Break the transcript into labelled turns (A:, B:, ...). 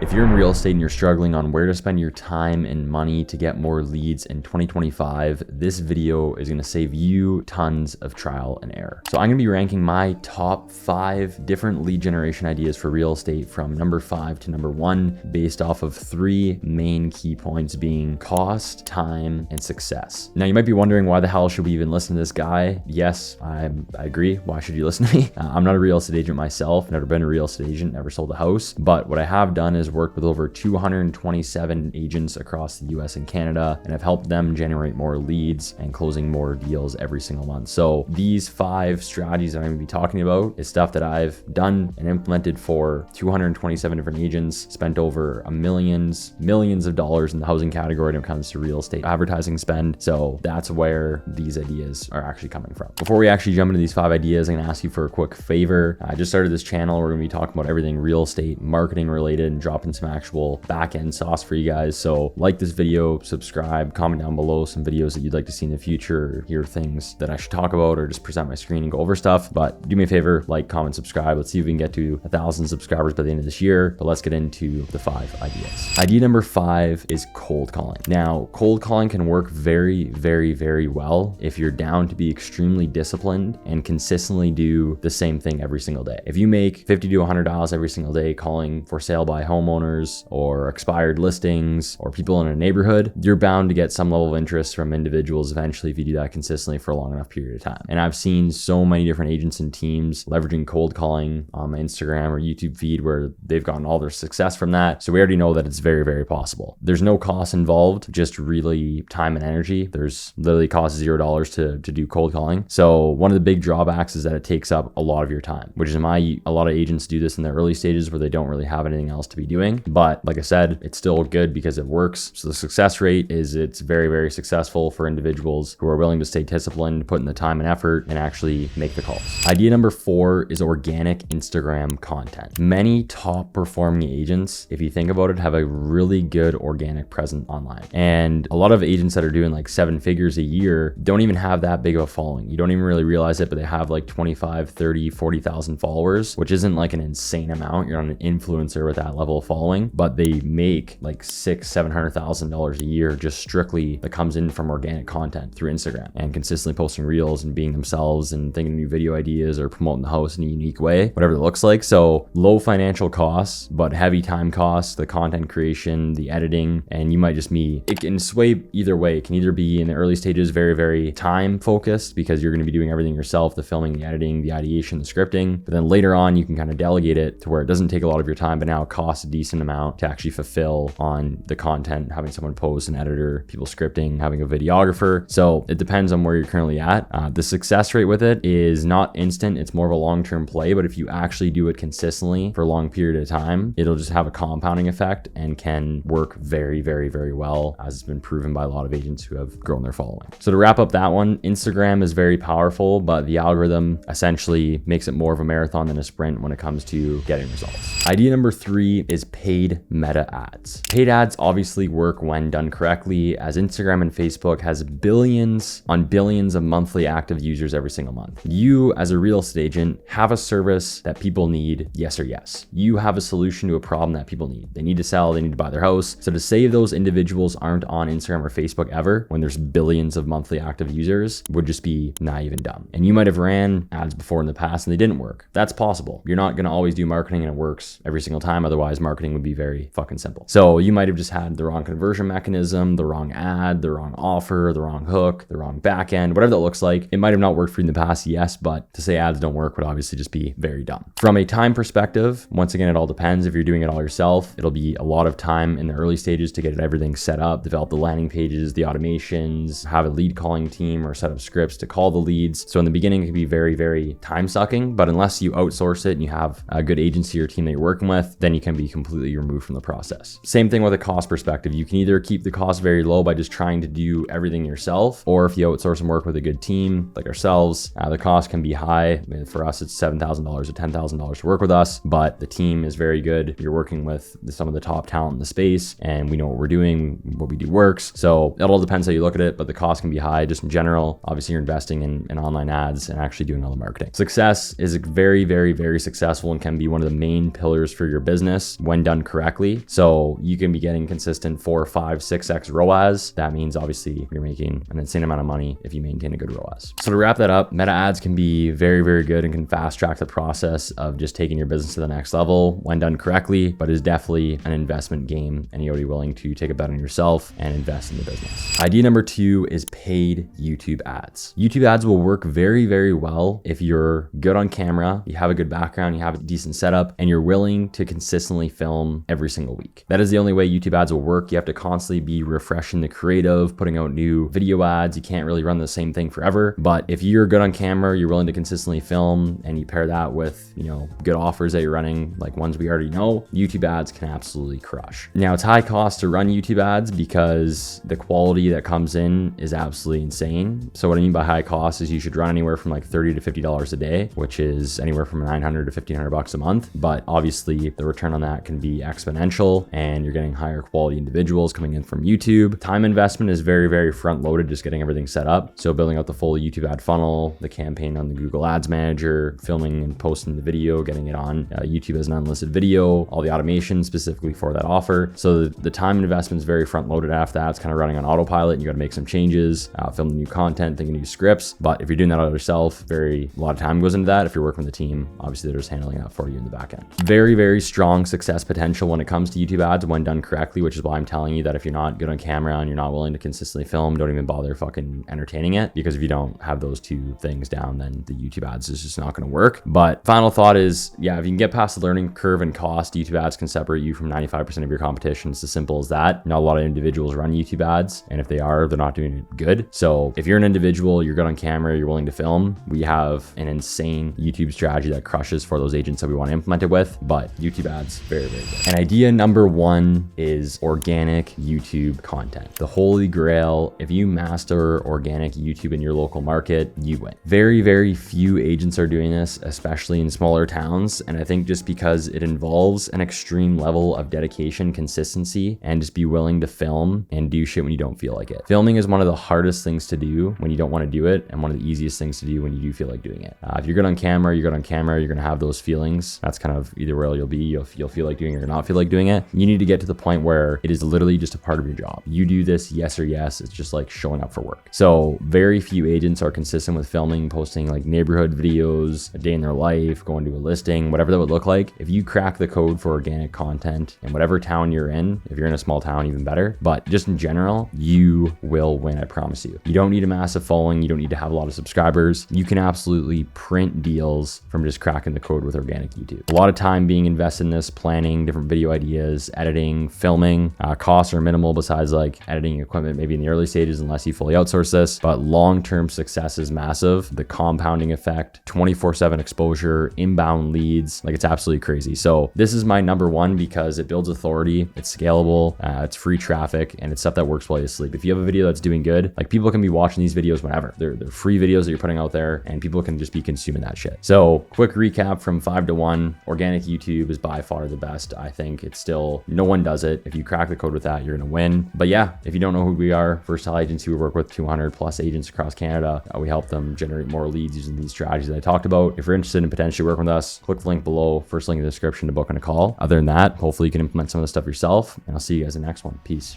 A: If you're in real estate and you're struggling on where to spend your time and money to get more leads in 2025, this video is gonna save you tons of trial and error. So I'm gonna be ranking my top 5 different lead generation ideas for real estate from number 5 to number 1 based off of 3 main key points being cost, time, and success. Now you might be wondering, why the hell should we even listen to this guy? Yes, I agree. Why should you listen to me? I'm not a real estate agent myself, never been a real estate agent, never sold a house, but what I have done is worked with over 227 agents across the US and Canada, and I've helped them generate more leads and closing more deals every single month. So these 5 strategies that I'm gonna be talking about is stuff that I've done and implemented for 227 different agents, spent over millions of dollars in the housing category when it comes to real estate advertising spend. So that's where these ideas are actually coming from. Before we actually jump into these 5 ideas, I'm gonna ask you for a quick favor. I just started this channel. We're gonna be talking about everything real estate marketing related and dropping some actual back-end sauce for you guys. So like this video, subscribe, comment down below some videos that you'd like to see in the future, hear things that I should talk about, or just present my screen and go over stuff. But do me a favor, like, comment, subscribe. Let's see if we can get to 1,000 subscribers by the end of this year. But let's get into the 5 ideas. Idea number 5 is cold calling. Now, cold calling can work very well if you're down to be extremely disciplined and consistently do the same thing every single day. If you make $50 to $100 every single day calling for sale by homeowners or expired listings or people in a neighborhood, you're bound to get some level of interest from individuals eventually if you do that consistently for a long enough period of time. And I've seen so many different agents and teams leveraging cold calling on my Instagram or YouTube feed where they've gotten all their success from that. So we already know that it's very possible. There's no cost involved, just really time and energy. There's literally costs $0 to do cold calling. So one of the big drawbacks is that it takes up a lot of your time, which is a lot of agents do this in the early stages where they don't really have anything else to be doing. But like I said, it's still good because it works. So the success rate is it's very successful for individuals who are willing to stay disciplined, put in the time and effort, and actually make the calls. Idea number 4 is organic Instagram content. Many top performing agents, if you think about it, have a really good organic presence online. And a lot of agents that are doing like 7 figures a year don't even have that big of a following. You don't even really realize it, but they have like 25, 30, 40,000 followers, which isn't like an insane amount. You're not an influencer with that level of following, but they make like $600,000-$700,000 a year just strictly that comes in from organic content through Instagram and consistently posting reels and being themselves and thinking of new video ideas or promoting the house in a unique way, whatever it looks like. So low financial costs, but heavy time costs, the content creation, the editing, and you might just be, it can sway either way. It can either be in the early stages very time focused because you're going to be doing everything yourself, the filming, the editing, the ideation, the scripting, but then later on you can kind of delegate it to where it doesn't take a lot of your time, but now it costs a decent amount to actually fulfill on the content, having someone post, an editor, people scripting, having a videographer. So it depends on where you're currently at. The success rate with it is not instant. It's more of a long-term play, but if you actually do it consistently for a long period of time, it'll just have a compounding effect and can work very well, as it's been proven by a lot of agents who have grown their following. So to wrap up that one, Instagram is very powerful, but the algorithm essentially makes it more of a marathon than a sprint when it comes to getting results. Idea number 3 is paid meta ads. Paid ads obviously work when done correctly, as Instagram and Facebook has billions on billions of monthly active users every single month. You as a real estate agent have a service that people need, yes or yes. You have a solution to a problem that people need. They need to sell, they need to buy their house. So to say those individuals aren't on Instagram or Facebook ever when there's billions of monthly active users would just be naive and dumb. And you might have ran ads before in the past and they didn't work. That's possible. You're not going to always do marketing and it works every single time. Otherwise, marketing would be very fucking simple. So you might have just had the wrong conversion mechanism, the wrong ad, the wrong offer, the wrong hook, the wrong back end, whatever that looks like. It might have not worked for you in the past, yes, but to say ads don't work would obviously just be very dumb. From a time perspective, once again, it all depends. If you're doing it all yourself, it'll be a lot of time in the early stages to get everything set up, develop the landing pages, the automations, have a lead calling team or set up scripts to call the leads. So in the beginning, it can be very time sucking, but unless you outsource it and you have a good agency or team that you're working with, then you can be completely removed from the process. Same thing with a cost perspective. You can either keep the cost very low by just trying to do everything yourself, or if you outsource and work with a good team like ourselves, the cost can be high. I mean, for us, it's $7,000 or $10,000 to work with us, but the team is very good. You're working with some of the top talent in the space and we know what we're doing, what we do works. So it all depends how you look at it, but the cost can be high just in general. Obviously you're investing in online ads and actually doing all the marketing. Success is very successful and can be one of the main pillars for your business when done correctly. So you can be getting consistent 4, 5, 6x ROAS. That means obviously you're making an insane amount of money if you maintain a good ROAS. So to wrap that up, meta ads can be very, very good and can fast track the process of just taking your business to the next level when done correctly, but is definitely an investment game, and you ought to be willing to take a bet on yourself and invest in the business. Idea number 2 is paid YouTube ads. YouTube ads will work very, very well if you're good on camera, you have a good background, you have a decent setup, and you're willing to consistently film every single week. That is the only way YouTube ads will work. You have to constantly be refreshing the creative, putting out new video ads. You can't really run the same thing forever. But if you're good on camera, you're willing to consistently film, and you pair that with, good offers that you're running, like ones we already know, YouTube ads can absolutely crush. Now, it's high cost to run YouTube ads because the quality that comes in is absolutely insane. So what I mean by high cost is you should run anywhere from like $30 to $50 a day, which is anywhere from $900 to $1,500 a month. But obviously the return on that can be exponential, and you're getting higher quality individuals coming in from YouTube. Time investment is very, very front loaded, just getting everything set up. So building out the full YouTube ad funnel, the campaign on the Google Ads Manager, filming and posting the video, getting it on YouTube as an unlisted video, all the automation specifically for that offer. So the time investment is very front loaded. After that, it's kind of running on autopilot, and you got to make some changes, film new content, thinking new scripts. But if you're doing that all yourself, a lot of time goes into that. If you're working with a team, obviously they're just handling that for you in the back end. Very, very strong success potential when it comes to YouTube ads when done correctly, which is why I'm telling you that if you're not good on camera and you're not willing to consistently film, don't even bother fucking entertaining it, because if you don't have those two things down, then the YouTube ads is just not going to work. But final thought is, yeah, if you can get past the learning curve and cost, YouTube ads can separate you from 95% of your competition. It's as simple as that. Not a lot of individuals run YouTube ads, and if they are, they're not doing it good. So if you're an individual, you're good on camera, you're willing to film, we have an insane YouTube strategy that crushes for those agents that we want to implement it with. But YouTube ads, very, very good. And idea number 1 is organic YouTube content. The holy grail. If you master organic YouTube in your local market, you win. Very, very few agents are doing this, especially in smaller towns. And I think just because it involves an extreme level of dedication, consistency, and just be willing to film and do shit when you don't feel like it. Filming is one of the hardest things to do when you don't want to do it, and one of the easiest things to do when you do feel like doing it. If you're good on camera, you're going to have those feelings. That's kind of either where you'll be. You'll feel like doing it or not feel like doing it. You need to get to the point where it is literally just a part of your job. You do this, yes or yes. It's just like showing up for work. So very few agents are consistent with filming, posting like neighborhood videos, a day in their life, going to a listing, whatever that would look like. If you crack the code for organic content in whatever town you're in, if you're in a small town, even better. But just in general, you will win, I promise you. You don't need a massive following. You don't need to have a lot of subscribers. You can absolutely print deals from just cracking the code with organic YouTube. A lot of time being invested in this, planning different video ideas, editing, filming. Costs are minimal besides like editing equipment maybe in the early stages, unless you fully outsource this. But long-term success is massive. The compounding effect, 24/7 exposure, inbound leads, like it's absolutely crazy. So this is my number 1 because it builds authority, it's scalable, it's free traffic, and it's stuff that works while you sleep. If you have a video that's doing good, like people can be watching these videos whenever. They're free videos that you're putting out there, and people can just be consuming that shit. So quick recap from 5 to 1, organic YouTube is by far the best. I think it's still, no one does it. If you crack the code with that, you're going to win. But yeah, if you don't know who we are, Versatile Agency, we work with 200 plus agents across Canada. We help them generate more leads using these strategies that I talked about. If you're interested in potentially working with us, click the link below, first link in the description to book on a call. Other than that, hopefully you can implement some of the stuff yourself, and I'll see you guys in the next one. Peace.